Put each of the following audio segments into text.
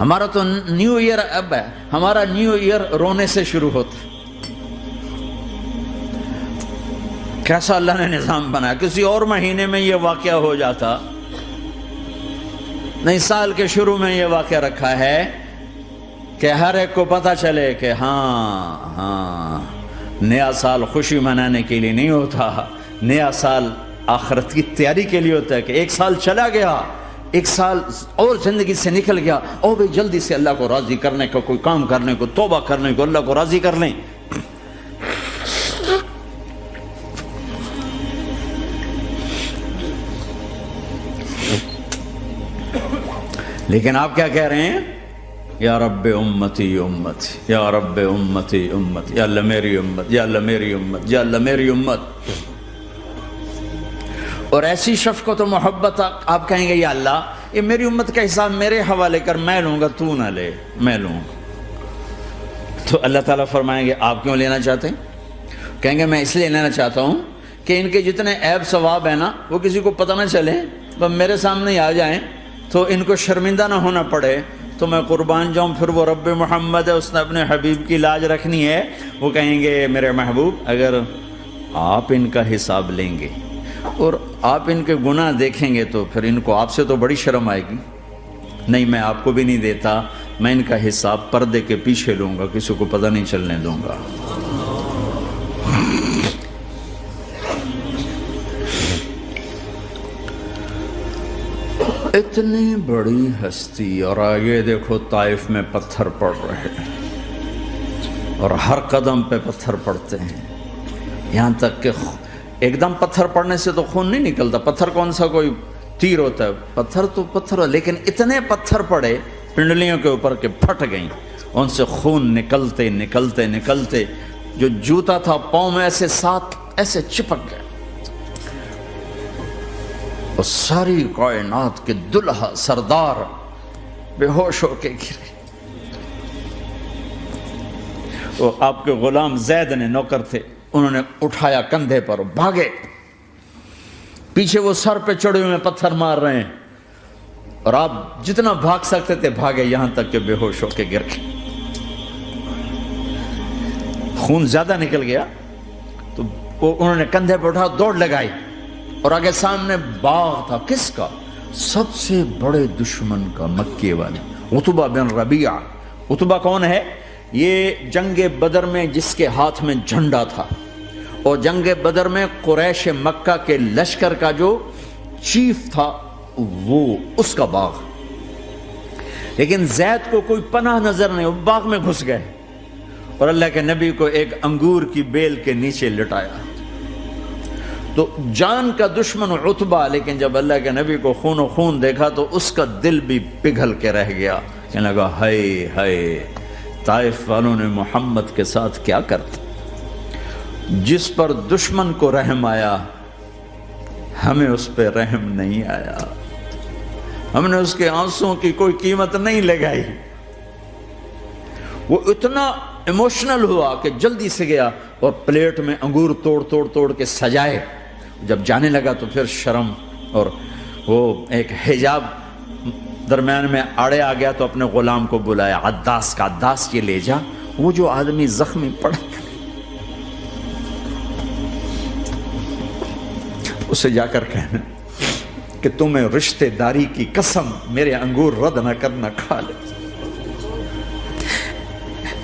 ہمارا تو new year اب ہے، ہمارا نیو ایئر رونے سے شروع ہوتا. کیسا اللہ نے نظام بنایا، کسی اور مہینے میں یہ واقعہ ہو جاتا. نہیں، سال کے شروع میں یہ واقعہ رکھا ہے کہ ہر ایک کو پتہ چلے کہ ہاں نیا سال خوشی منانے کے لیے نہیں ہوتا، نیا سال آخرت کی تیاری کے لیے ہوتا ہے. کہ ایک سال چلا گیا، ایک سال اور زندگی سے نکل گیا، اور بھی جلدی سے اللہ کو راضی کرنے کو، کوئی کام کرنے کو، توبہ کرنے کو، اللہ کو راضی کر لیں. لیکن آپ کیا کہہ رہے ہیں؟ یا رب امتی امتی، یا رب امتی امتی، یا اللہ میری امت، یا اللہ میری امت، یا اللہ میری امت. اور ایسی شفقت و محبت آپ کہیں گے یا اللہ یہ میری امت کا حساب میرے حوالے کر، میں لوں گا، تو نہ لے، میں لوں گا. تو اللہ تعالیٰ فرمائیں گے آپ کیوں لینا چاہتے ہیں؟ کہیں گے میں اس لیے لینا چاہتا ہوں کہ ان کے جتنے عیب ثواب ہیں نا وہ کسی کو پتہ نہ چلے، بس میرے سامنے ہی آ جائیں تو ان کو شرمندہ نہ ہونا پڑے، تو میں قربان جاؤں. پھر وہ رب محمد ہے، اس نے اپنے حبیب کی لاج رکھنی ہے. وہ کہیں گے میرے محبوب اگر آپ ان کا حساب لیں گے اور آپ ان کے گناہ دیکھیں گے تو پھر ان کو آپ سے تو بڑی شرم آئے گی. نہیں، میں آپ کو بھی نہیں دیتا، میں ان کا حساب پردے کے پیچھے لوں گا، کسی کو پتہ نہیں چلنے دوں گا. اتنی بڑی ہستی، اور آگے دیکھو طائف میں پتھر پڑ رہے ہیں اور ہر قدم پہ پتھر پڑتے ہیں، یہاں تک کہ ایک دم پتھر پڑنے سے تو خون نہیں نکلتا. پتھر کون سا کوئی تیر ہوتا ہے؟ پتھر تو پتھر، لیکن اتنے پتھر پڑے پنڈلیوں کے اوپر کہ پھٹ گئیں، ان سے خون نکلتے نکلتے نکلتے جو جوتا تھا پاؤں میں ایسے ساتھ ایسے چپک گئے. اور ساری کائنات کے دلہا سردار بے ہوش ہو کے گرے. وہ آپ کے غلام زید نے نوکر تھے، انہوں نے اٹھایا کندھے پر، بھاگے. پیچھے وہ سر پہ چڑھے ہوئے پتھر مار رہے ہیں، اور آپ جتنا بھاگ سکتے تھے بھاگے، یہاں تک کہ بے ہوش ہو کے گر گئے. خون زیادہ نکل گیا تو انہوں نے کندھے پہ اٹھا، دوڑ لگائی، اور آگے سامنے باغ تھا. کس کا؟ سب سے بڑے دشمن کا، مکے والے عتبہ بن ربیعہ. عتبہ کون ہے؟ یہ جنگ بدر میں جس کے ہاتھ میں جھنڈا تھا، اور جنگ بدر میں قریش مکہ کے لشکر کا جو چیف تھا وہ اس کا باغ. لیکن زید کو کوئی پناہ نظر نہیں، وہ باغ میں گھس گئے اور اللہ کے نبی کو ایک انگور کی بیل کے نیچے لٹایا. تو جان کا دشمن عتبہ، لیکن جب اللہ کے نبی کو خون و خون دیکھا تو اس کا دل بھی پگھل کے رہ گیا. کہنے لگا ہائے ہائے، طائف والوں نے محمد کے ساتھ کیا کرتا. جس پر دشمن کو رحم آیا ہمیں اس پہ رحم نہیں آیا، ہم نے اس کے آنسوں کی کوئی قیمت نہیں لگائی. وہ اتنا ایموشنل ہوا کہ جلدی سے گیا اور پلیٹ میں انگور توڑ کے سجائے. جب جانے لگا تو پھر شرم اور وہ ایک حجاب درمیان میں آڑے آ گیا، تو اپنے غلام کو بلایا، عداس کا، عداس یہ لے جا وہ جو آدمی زخمی پڑا، اسے جا کر کہنا کہ تمہیں رشتہ داری کی قسم میرے انگور رد نہ کرنا، کھا لے.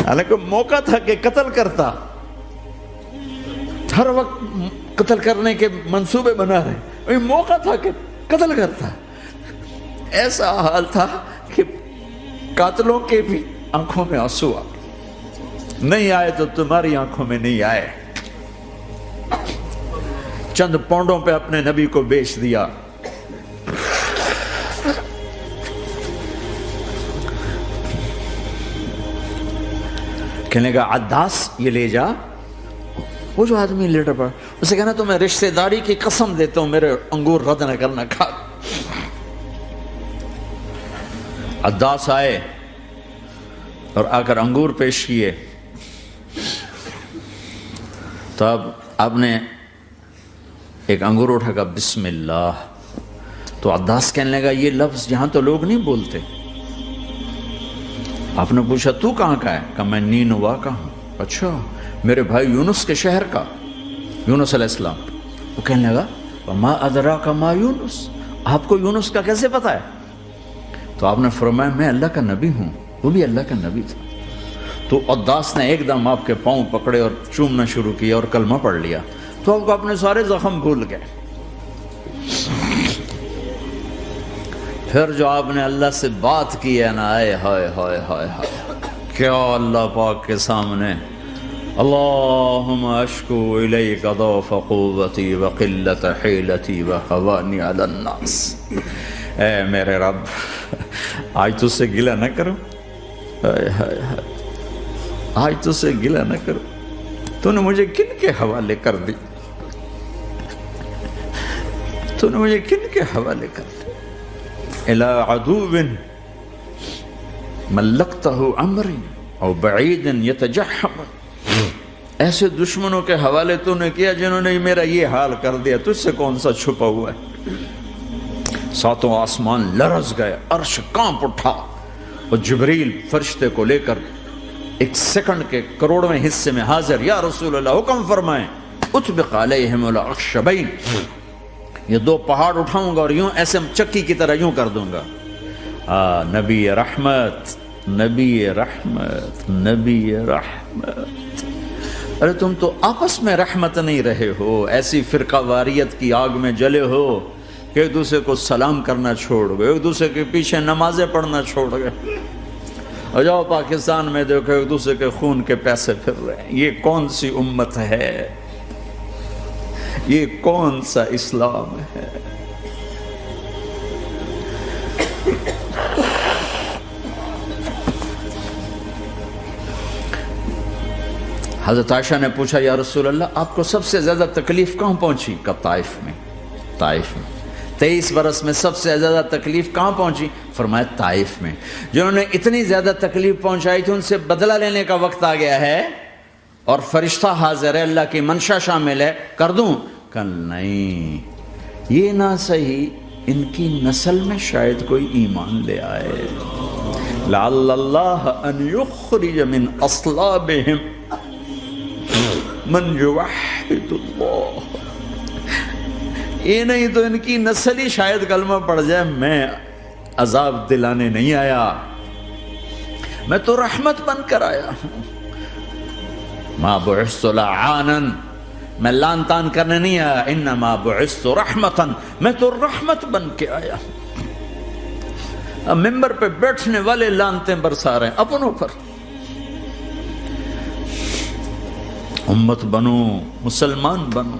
حالانکہ موقع تھا کہ قتل کرتا، ہر وقت قتل کرنے کے منصوبے بنا رہے، موقع تھا کہ قتل کرتا. ایسا حال تھا کہ قاتلوں کے بھی آنکھوں میں آنسو آ نہیں آئے تو تمہاری آنکھوں میں نہیں آئے. چند پونڈوں پہ اپنے نبی کو بیچ دیا. کہنے کا عداس یہ لے جا. وہ جو آدمی لیٹر پڑا، اسے کہنا تو میں رشتہ داری کی قسم دیتا ہوں میرے انگور رد نہ کرنا، کھا. عداس آئے اور آ کر انگور پیش کیے. تو اب آپ نے ایک انگور اٹھا کر بسم اللہ. تو عداس کہنے لگا یہ لفظ یہاں تو لوگ نہیں بولتے، آپ نے پوچھا تو کہاں کا ہے؟ کہا میں نینوا کا ہوں۔ اچھا میرے بھائی یونس کے شہر کا، یونس علیہ السلام۔ وہ کہنے لگا وما ادراک ما یونس، آپ کو یونس کا کیسے پتا ہے؟ تو آپ نے فرمایا میں اللہ کا نبی ہوں، وہ بھی اللہ کا نبی تھا۔ تو عداس نے ایک دم آپ کے پاؤں پکڑے اور چومنا شروع کیا اور کلمہ پڑھ لیا، تو آپ کو اپنے سارے زخم بھول گئے۔ پھر جو آپ نے اللہ سے بات کی ہے نا، آئے ہائے ہائے ہائے ہائے، کیا اللہ پاک کے سامنے اللہم اشکو الیک ضعف قوتی وقلت حیلتی وہوانی علی الناس، اے میرے رب آج تجھ سے گلہ نہ کروں، آج تجھ سے گلہ نہ کروں، تو نے مجھے کن کے حوالے کر دی، تو نے مجھے کن کے حوالے کر دی، الی عدو ملکتہ امری او بعید یتجحم، ایسے دشمنوں کے حوالے تو نے کیا جنہوں نے میرا یہ حال کر دیا، تجھ سے کون سا چھپا ہوا ہے۔ ساتوں آسمان لرز گئے، عرش کانپ اٹھا، اور جبریل فرشتے کو لے کر ایک سیکنڈ کے کروڑویں حصے میں حاضر، یا رسول اللہ حکم فرمائیں اطبق علیہم الاخشبین، یہ دو پہاڑ اٹھاؤں گا اور یوں ایسے چکی کی طرح یوں کر دوں گا۔ نبی رحمت، نبی رحمت، نبی رحمت۔ ارے تم تو آپس میں رحمت نہیں رہے ہو، ایسی فرقہ واریت کی آگ میں جلے ہو کہ ایک دوسرے کو سلام کرنا چھوڑ گئے، ایک دوسرے کے پیچھے نمازیں پڑھنا چھوڑ گئے، اور جاؤ پاکستان میں دیکھو ایک دوسرے کے خون کے پیسے پھر رہے ہیں۔ یہ کون سی امت ہے؟ یہ کون سا اسلام ہے؟ حضرت عائشہ نے پوچھا یا رسول اللہ آپ کو سب سے زیادہ تکلیف کہاں پہنچی؟ کہا طائف میں، طائف میں۔ 23 برس میں سب سے زیادہ تکلیف کہاں پہنچی؟ فرمایا طائف میں۔ جنہوں نے اتنی زیادہ تکلیف پہنچائی تھی ان سے بدلہ لینے کا وقت آ گیا ہے، اور فرشتہ حاضر ہے، اللہ کی منشا شامل ہے، کر دوں؟ کہ نہیں، یہ نہ صحیح، ان کی نسل میں شاید کوئی ایمان لے آئے، لعل اللہ ان یخرج من اصلابہم من یوحد اللہ، یہ نہیں تو ان کی نسل ہی شاید کلمہ پڑھ جائے۔ میں عذاب دلانے نہیں آیا، میں تو رحمت بن کر آیا ہوں۔ ما بعثت لعانا، میں لان تان کرنے نہیں آیا، انما بعثت رحمتا، میں تو رحمت بن کے آیا ہوں۔ اب ممبر پہ بیٹھنے والے لانتیں برسا رہے ہیں اپنوں پر۔ امت بنو، مسلمان بنو۔